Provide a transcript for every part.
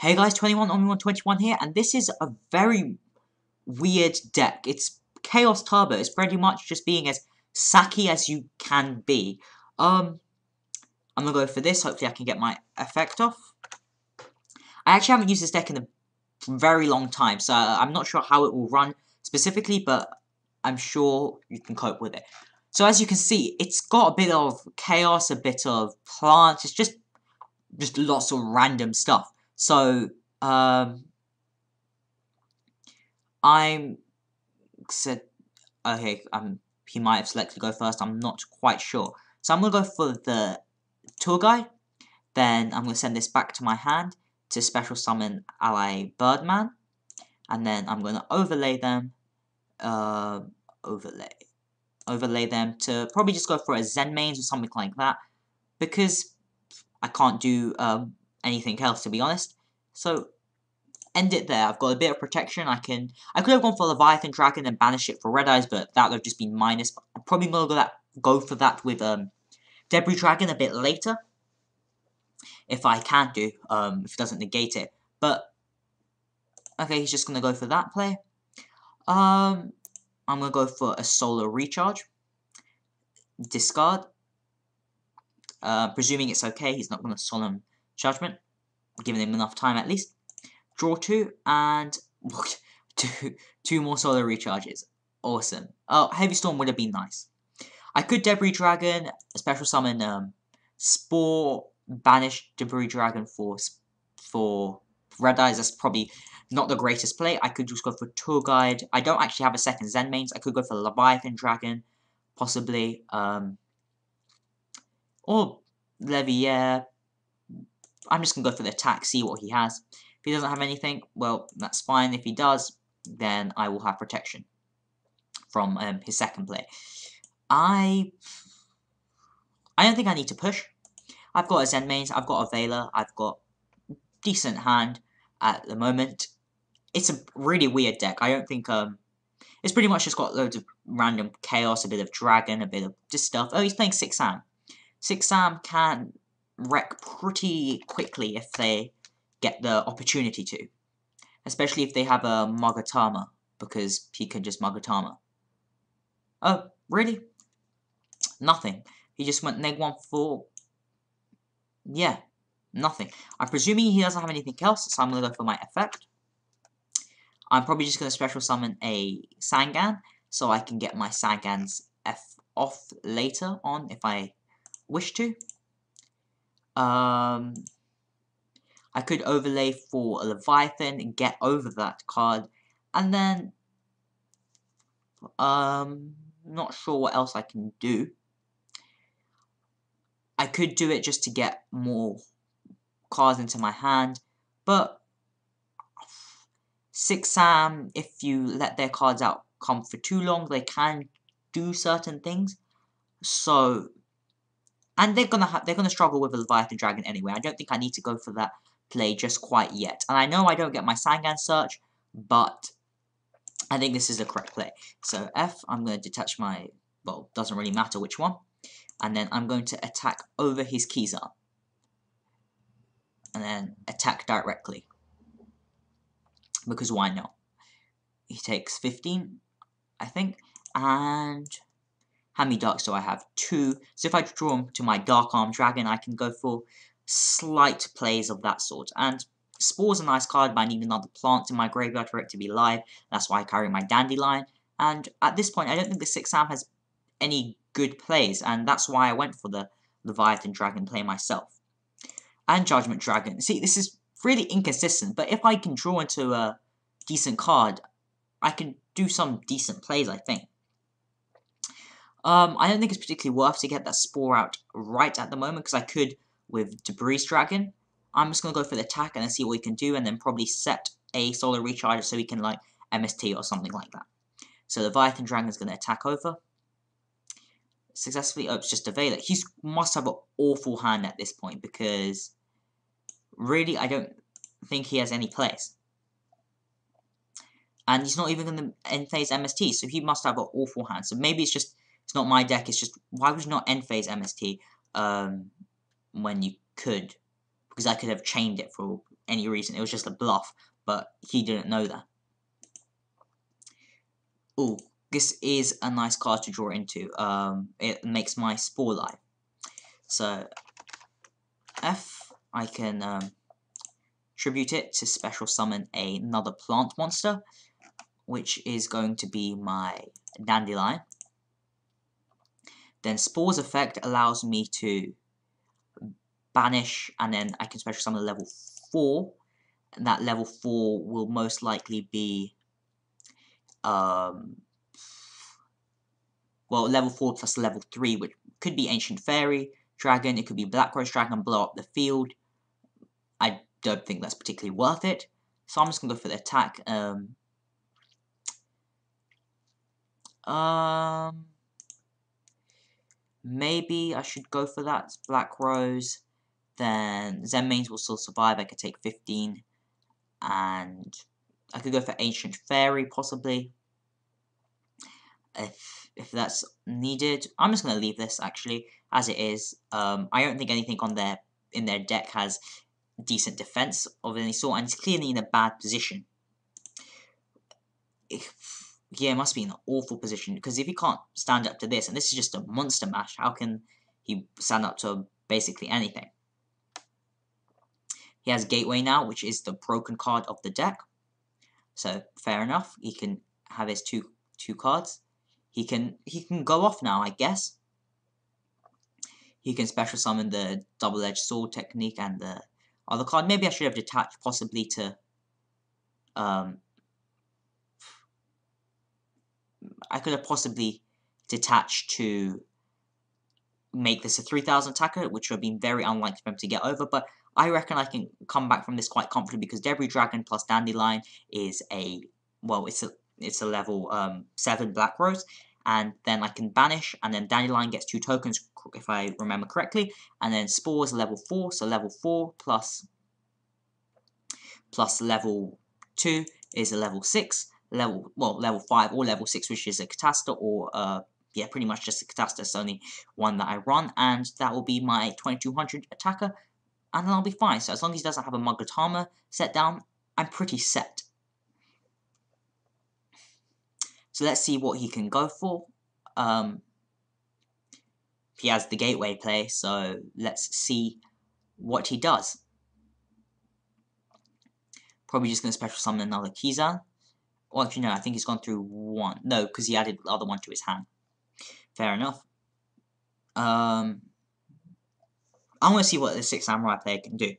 Hey guys, 21 on 121 here, and this is a very weird deck. It's Chaos Turbo. It's pretty much just being as sacky as you can be. I'm gonna go for this. Hopefully I can get my effect off. I actually haven't used this deck in a very long time, so I'm not sure how it will run specifically, but I'm sure you can cope with it. So as you can see, it's got a bit of chaos, a bit of plants. It's just lots of random stuff. So, I'm said, okay, he might have selected to go first, I'm not quite sure. So I'm going to go for the tour guide, then I'm going to send this back to my hand to special summon ally Birdman, and then I'm going to overlay them, overlay them to probably just go for a Zen mains or something like that, because I can't do anything else, to be honest. So end it there. I've got a bit of protection. I could have gone for Leviathan Dragon and banish it for Red Eyes, but that would have just been minus. I'm probably gonna go for that with Debris Dragon a bit later, if I can do, if it doesn't negate it. But okay, he's just gonna go for that play. I'm gonna go for a Solar Recharge. Discard. Presuming it's okay, he's not gonna Solemn Judgment, giving him enough time at least. Draw 2, and two more solar recharges. Awesome. Oh, Heavy Storm would have been nice. I could Debris Dragon, special summon Spore, banish Debris Dragon for Red Eyes. That's probably not the greatest play. I could just go for Tour Guide. I don't actually have a second Zen mains. I could go for Leviathan Dragon, possibly. Or Levier. I'm just going to go for the attack, see what he has. If he doesn't have anything, well, that's fine. If he does, then I will have protection from his second play. I don't think I need to push. I've got a Zen mains, I've got a Veiler, I've got decent hand at the moment. It's a really weird deck. I don't think it's pretty much just got loads of random chaos, a bit of dragon, a bit of just stuff. Oh, he's playing 6 Sam. 6 Sam can wreck pretty quickly if they get the opportunity to. Especially if they have a Magatama, because he can just Magatama. Oh, really? Nothing. He just went -1 for... yeah, nothing. I'm presuming he doesn't have anything else, so I'm going to go for my effect. I'm probably just going to special summon a Sangan, so I can get my Sangan's F off later on if I wish to. I could overlay for a Leviathan and get over that card, and then not sure what else I can do. I could do it just to get more cards into my hand, but 6 Sam, if you let their cards out come for too long, they can do certain things. So, and they're gonna struggle with a Leviathan Dragon anyway. I don't think I need to go for that play just quite yet. And I know I don't get my Sangan search, but I think this is the correct play. So F, I'm going to detach my, well, doesn't really matter which one. And then I'm going to attack over his Keyser. And then attack directly. Because why not? He takes 15, I think. And how many darks do I have? 2. So if I draw him to my Dark Arm Dragon, I can go for slight plays of that sort. And Spore's a nice card, but I need another plant in my graveyard for it to be live. That's why I carry my Dandelion. And at this point, I don't think the 6 Sam has any good plays, and that's why I went for the Leviathan Dragon play myself. And Judgment Dragon. See, this is really inconsistent, but if I can draw into a decent card, I can do some decent plays, I think. I don't think it's particularly worth to get that Spore out right at the moment, because I could with Debris Dragon. I'm just going to go for the attack and then see what we can do, and then probably set a Solar Recharge so we can, like, MST or something like that. So Leviathan Dragon is going to attack over. Successfully, oh, it's just a Veiler. He must have an awful hand at this point, because really, I don't think he has any plays. And he's not even going to end phase MST, so he must have an awful hand. So maybe it's not my deck, it's just, why would you not end phase MST when you could? Because I could have chained it for any reason. It was just a bluff, but he didn't know that. Oh, this is a nice card to draw into. It makes my Spore live. So, F, I can tribute it to special summon another plant monster, which is going to be my Dandelion. Then Spore's effect allows me to banish, and then I can special summon a level 4, and that level 4 will most likely be, well, level 4 plus level 3, which could be Ancient Fairy, Dragon, it could be Black Rose Dragon, blow up the field. I don't think that's particularly worth it, so I'm just going to go for the attack. Maybe I should go for that. It's Black Rose. Then Zen Mains will still survive. I could take 15. And I could go for Ancient Fairy, possibly. If that's needed. I'm just going to leave this, actually, as it is. I don't think anything in their deck has decent defense of any sort. And it's clearly in a bad position. Yeah, it must be in an awful position, because if he can't stand up to this, and this is just a monster mash, how can he stand up to basically anything? He has Gateway now, which is the broken card of the deck. So, fair enough. He can have his two cards. He can go off now, I guess. He can special summon the double-edged sword technique and the other card. Maybe I should have detached possibly to I could have possibly detached to make this a 3,000 attacker, which would have been very unlikely for him to get over, but I reckon I can come back from this quite comfortably, because Debris Dragon plus Dandelion is it's a level 7 Black Rose, and then I can banish, and then Dandelion gets 2 tokens, if I remember correctly, and then Spore is level 4, so level 4 plus level 2 is a level 6, level 5 or level 6, which is a Catasta, or yeah, pretty much just a Catasta. It's only one that I run, and that will be my 2200 attacker, and then I'll be fine. So as long as he doesn't have a Mugatama set down, I'm pretty set. So let's see what he can go for. He has the Gateway play, so let's see what he does. Probably just going to special summon another Kizan. Well, actually, no, I think he's gone through one. No, because he added the other one to his hand. Fair enough. I want to see what the 6 Samurai player can do.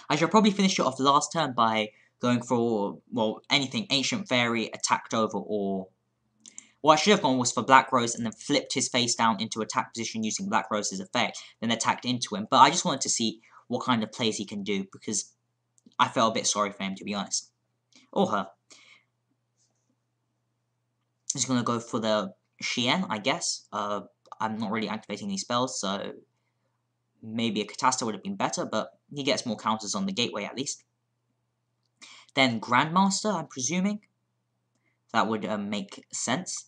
I shall probably finish it off last turn by going for, well, anything Ancient Fairy, attacked over, or... What I should have gone was for Black Rose and then flipped his face down into attack position using Black Rose's effect, then attacked into him. But I just wanted to see what kind of plays he can do, because I felt a bit sorry for him, to be honest. Or her. He's going to go for the Shien, I guess. I'm not really activating these spells, so maybe a Catasta would have been better, but he gets more counters on the Gateway at least. Then Grandmaster, I'm presuming. That would make sense.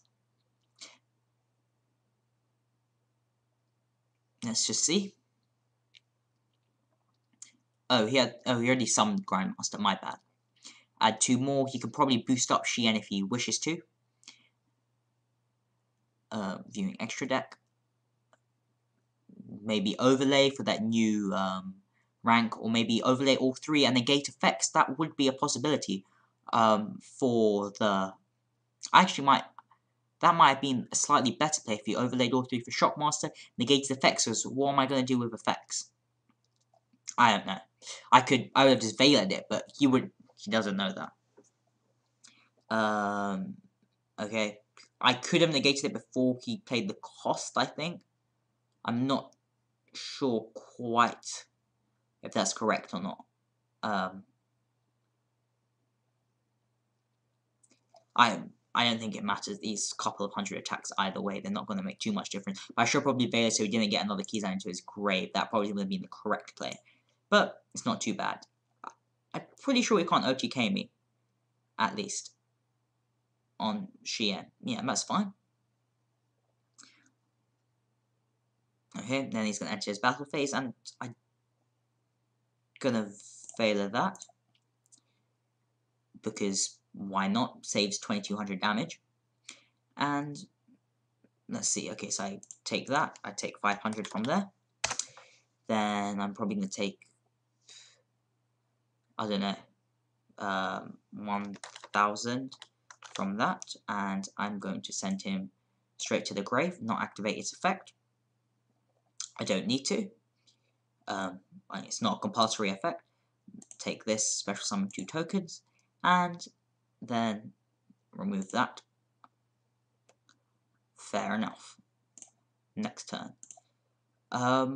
Let's just see. Oh, he already summoned Grandmaster, my bad. Add 2 more, he could probably boost up Shien if he wishes to. Viewing extra deck. Maybe overlay for that new rank, or maybe overlay all 3 and negate effects. That would be a possibility. For the... That might have been a slightly better play if you overlaid all 3 for Shockmaster, negated effects, because what am I going to do with effects? I don't know. I would have just veiled it, but he doesn't know that. Okay. I could have negated it before he played the cost, I think. I'm not sure quite if that's correct or not. I don't think it matters. These couple of 100 attacks either way, they're not going to make too much difference. But I should probably bail so he didn't get another Kizan into his grave. That probably would have been the correct play. But it's not too bad. I'm pretty sure he can't OTK me. At least. On Shien. Yeah, that's fine. Okay, then he's going to enter his battle phase, and I'm going to Veiler that, because why not? Saves 2200 damage. And let's see, okay, so I take that, I take 500 from there. Then I'm probably going to take, I don't know, 1000 from that, and I'm going to send him straight to the grave, not activate its effect. I don't need to. It's not a compulsory effect. Take this, special summon 2 tokens, and then remove that. Fair enough. Next turn. I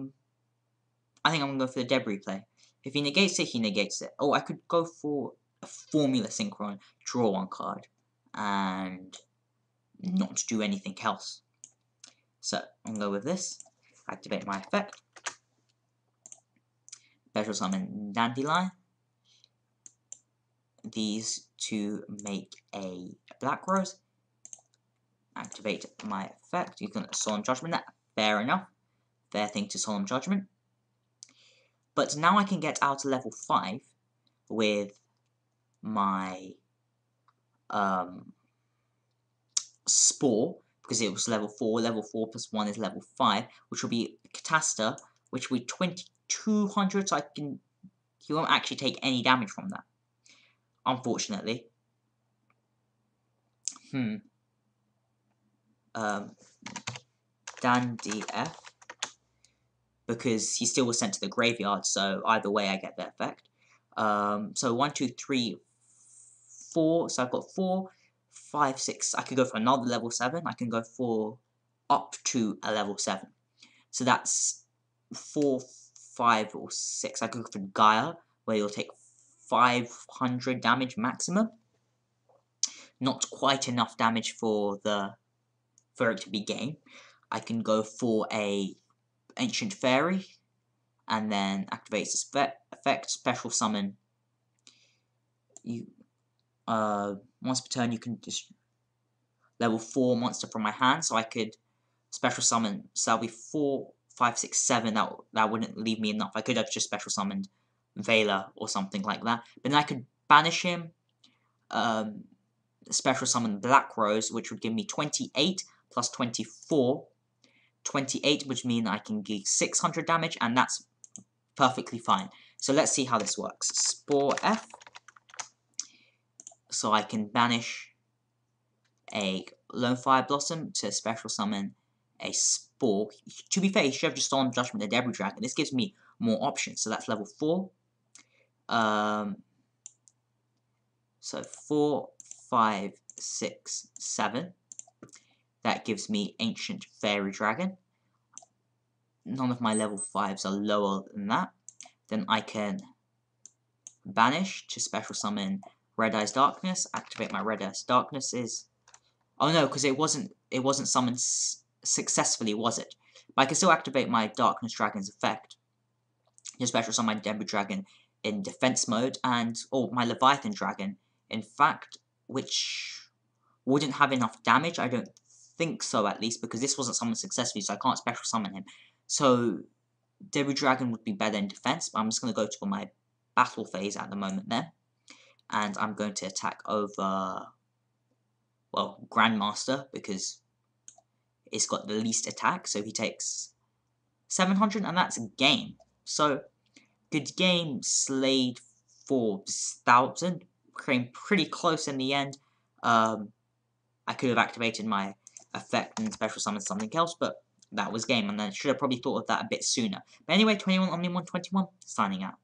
think I'm going to go for the debris play. If he negates it, he negates it. Oh, I could go for a Formula Synchron, draw 1 card, and not do anything else. So, I'm going to go with this. Activate my effect. Special summon Dandelion. These to make a Black Rose. Activate my effect. You can Solemn Judgment that. Fair enough. Fair thing to Solemn Judgment. But now I can get out to level 5 with my Spore, because it was level 4. Level 4 plus 1 is level 5, which will be Catasta, which will be 2200, so he won't actually take any damage from that. Unfortunately. Dandy F, because he still was sent to the graveyard, so either way I get the effect. So 1, 2, 3, 4, so I've got 4, 5, 6, I could go for another level 7, I can go for up to a level 7. So that's 4, 5, or 6, I could go for Gaia, where you'll take 500 damage maximum. Not quite enough damage for it to be game. I can go for a Ancient Fairy, and then activates this effect, special summon. Once per turn, you can just level 4 monster from my hand, so I could special summon. So that'll be 4, 5, 6, 7. That wouldn't leave me enough. I could have just special summoned Veiler or something like that. But then I could banish him. Special summon Black Rose, which would give me 28 plus 24. 28, which means I can give 600 damage, and that's perfectly fine. So let's see how this works. Spore F. So I can banish a Lone Fire Blossom to special summon a Spore. To be fair, he should have just stolen Judgment the Debris Dragon. This gives me more options. So that's level 4. So 4, 5, 6, 7. That gives me Ancient Fairy Dragon. None of my level 5s are lower than that. Then I can banish to special summon Red Eyes Darkness. Activate my Red Eyes Darkness is... Oh no, because it wasn't summoned successfully, was it? But I can still activate my Darkness Dragon's effect. Just special summon my Debris Dragon in defense mode, or my Leviathan Dragon, in fact, which wouldn't have enough damage. I don't think so, at least, because this wasn't summoned successfully, so I can't special summon him. So Debris Dragon would be better in defense, but I'm just going to go to my battle phase at the moment then. And I'm going to attack over, well, Grandmaster, because it's got the least attack, so he takes 700, and that's a game. So, good game, Slade 4000. Came pretty close in the end. I could have activated my effect and special summon something else, but that was game, and I should have probably thought of that a bit sooner. But anyway, 21 Omni 121, signing out.